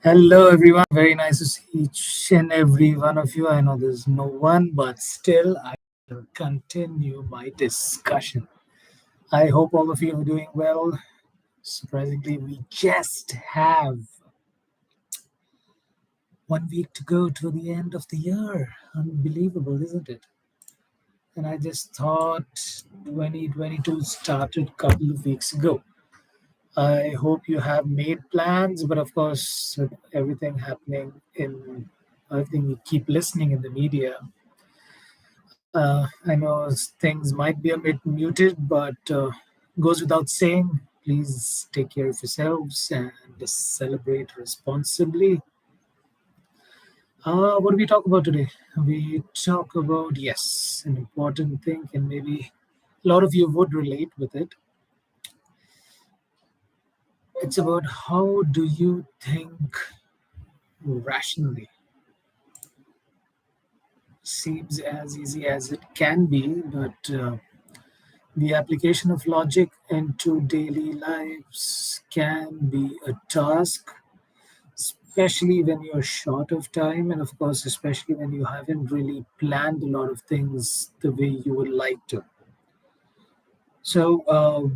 Hello, everyone. Very nice to see each and every one of you. I know there's no one, but still, I will continue my discussion. I hope all of you are doing well. Surprisingly, we just have 1 week to go to the end of the year. Unbelievable, isn't it? And I just thought 2022 started a couple of weeks ago. I hope you have made plans, but of course, with everything happening in everything we keep listening in the media, I know things might be a bit muted, but goes without saying. Please take care of yourselves and celebrate responsibly. What do we talk about today? We talk about, yes, an important thing, and maybe a lot of you would relate with it. It's about how do you think rationally. Seems as easy as it can be, but the application of logic into daily lives can be a task, especially when you're short of time, and of course, especially when you haven't really planned a lot of things the way you would like to. So,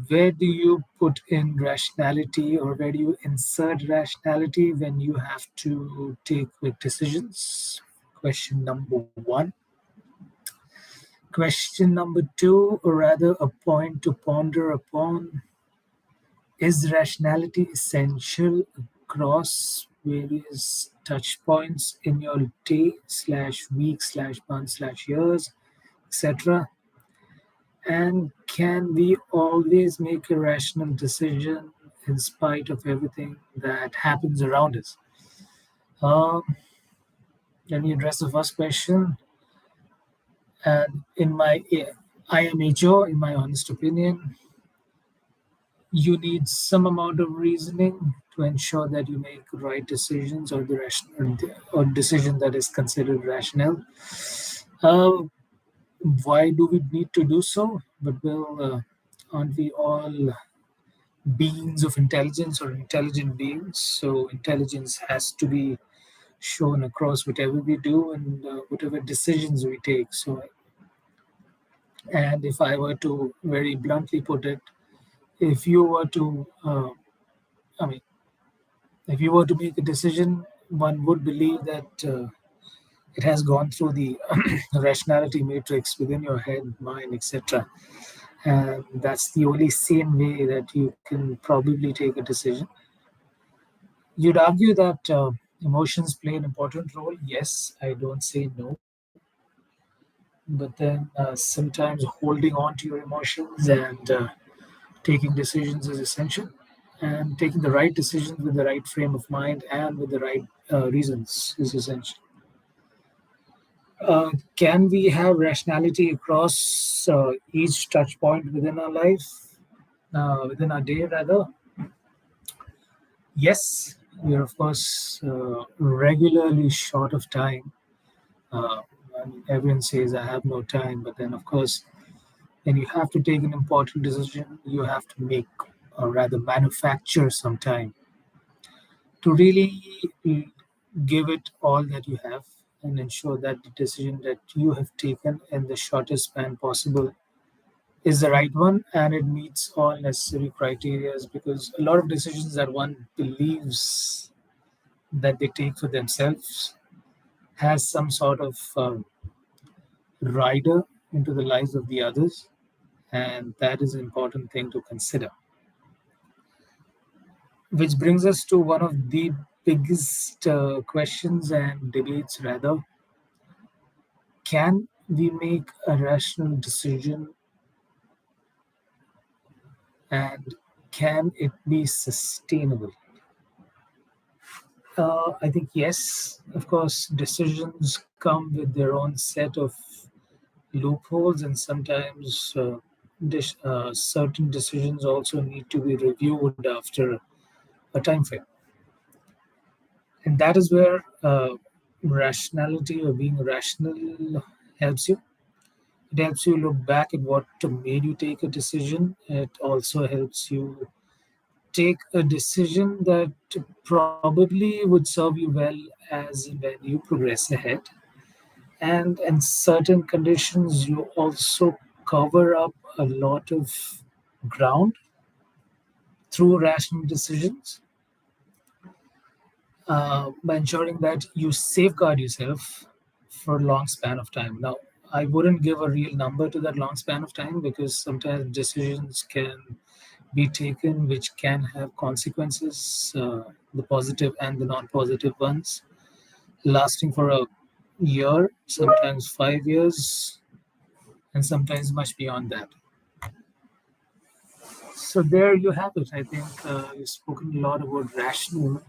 where do you put in rationality, or where do you insert rationality when you have to take quick decisions? Question number one. Question number two, or rather a point to ponder upon, is rationality essential across various touch points in your day slash week slash month slash years, etc. And can we always make a rational decision in spite of everything that happens around us? Um, Let me address the first question. And in my IMHO, in my honest opinion, you need some amount of reasoning to ensure that you make right decisions, or the rational or decision that is considered rational. Uh, why do we need to do so? But well, aren't we all beings of intelligence or intelligent beings? So intelligence has to be shown across whatever we do and whatever decisions we take. So, and if I were to very bluntly put it, if you were to, I mean, if you were to make a decision, one would believe that it has gone through the rationality matrix within your head, mind, etc. And that's the only sane way that you can probably take a decision. You'd argue that emotions play an important role. Yes, I don't say no. But then sometimes holding on to your emotions and taking decisions is essential. And taking the right decisions with the right frame of mind and with the right reasons is essential. Can we have rationality across each touch point within our life, within our day rather? Yes, we are of course regularly short of time. Uh, I mean, everyone says I have no time, but then of course, when you have to take an important decision, you have to make, or rather manufacture some time to really mm, give it all that you have and ensure that the decision that you have taken in the shortest span possible is the right one and it meets all necessary criteria, because a lot of decisions that one believes that they take for themselves has some sort of rider into the lives of the others, and that is an important thing to consider. Which brings us to one of the biggest questions and debates, rather. Can we make a rational decision, and can it be sustainable? I think yes. Of course, decisions come with their own set of loopholes, and sometimes certain decisions also need to be reviewed after a time frame. And that is where rationality, or being rational, helps you. It helps you look back at what made you take a decision. It also helps you take a decision that probably would serve you well as when you progress ahead. And in certain conditions, you also cover up a lot of ground through rational decisions by ensuring that you safeguard yourself for a long span of time. Now, I wouldn't give a real number to that long span of time because sometimes decisions can be taken which can have consequences, the positive and the non positive ones, lasting for a year, sometimes 5 years, and sometimes much beyond that. So, there you have it. I think you've spoken a lot about rational.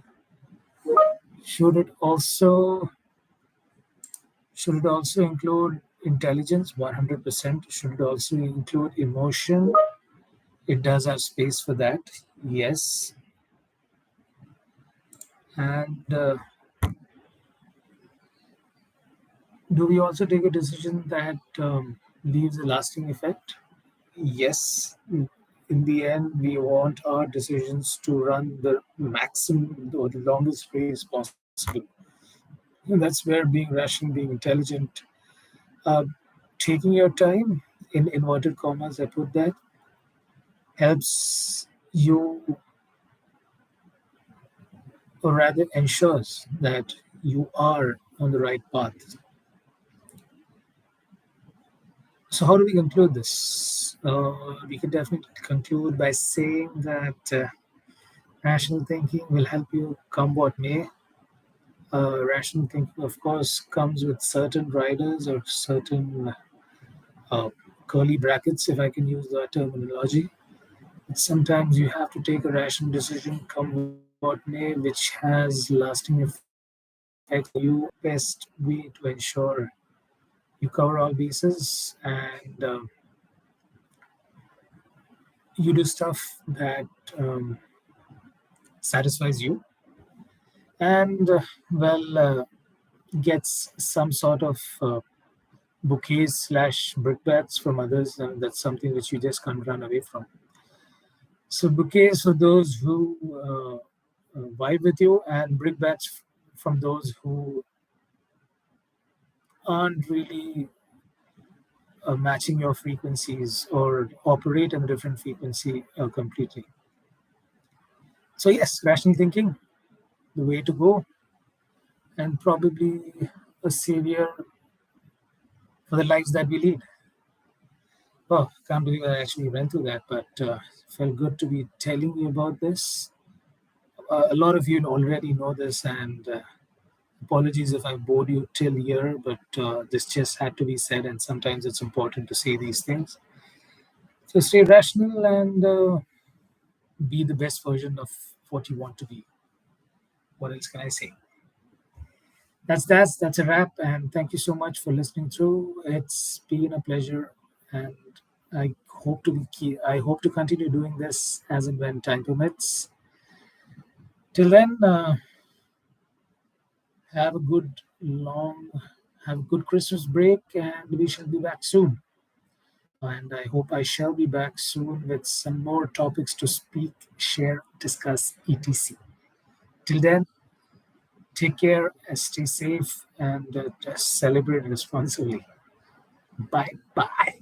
Should it also should it also include intelligence? 100%. Should it also include emotion? It does have space for that. Yes. And do we also take a decision that leaves a lasting effect? Yes. In the end, we want our decisions to run the maximum or the longest race possible. And that's where being rational, being intelligent, uh, taking your time, in inverted commas, I put that, helps you, or rather ensures that you are on the right path. So, how do we conclude this? We can definitely conclude by saying that rational thinking will help you come what may. Rational thinking, of course, comes with certain riders or certain uh, curly brackets, if I can use that terminology. Sometimes you have to take a rational decision, come what may, which has lasting effects on you. Best way to ensure you cover all bases and you do stuff that satisfies you and gets some sort of bouquets slash brickbats from others, and that's something which you just can't run away from. So bouquets for those who vibe with you, and brickbats from those who aren't really matching your frequencies or operate in a different frequency completely. So yes, rational thinking, the way to go, and probably a savior for the lives that we lead. Oh, can't believe I actually went through that, but felt good to be telling you about this. A lot of you already know this, and apologies if I bored you till here, but this just had to be said, and sometimes it's important to say these things. So stay rational and be the best version of what you want to be. What else can I say? That's a wrap, and thank you so much for listening through. It's been a pleasure, and I hope to continue doing this as and when time permits. Till then, have a good long, have a good Christmas break, and we shall be back soon. And I hope I shall be back soon with some more topics to speak, share, discuss, etc. Till then, take care, stay safe, and just celebrate responsibly. Bye bye.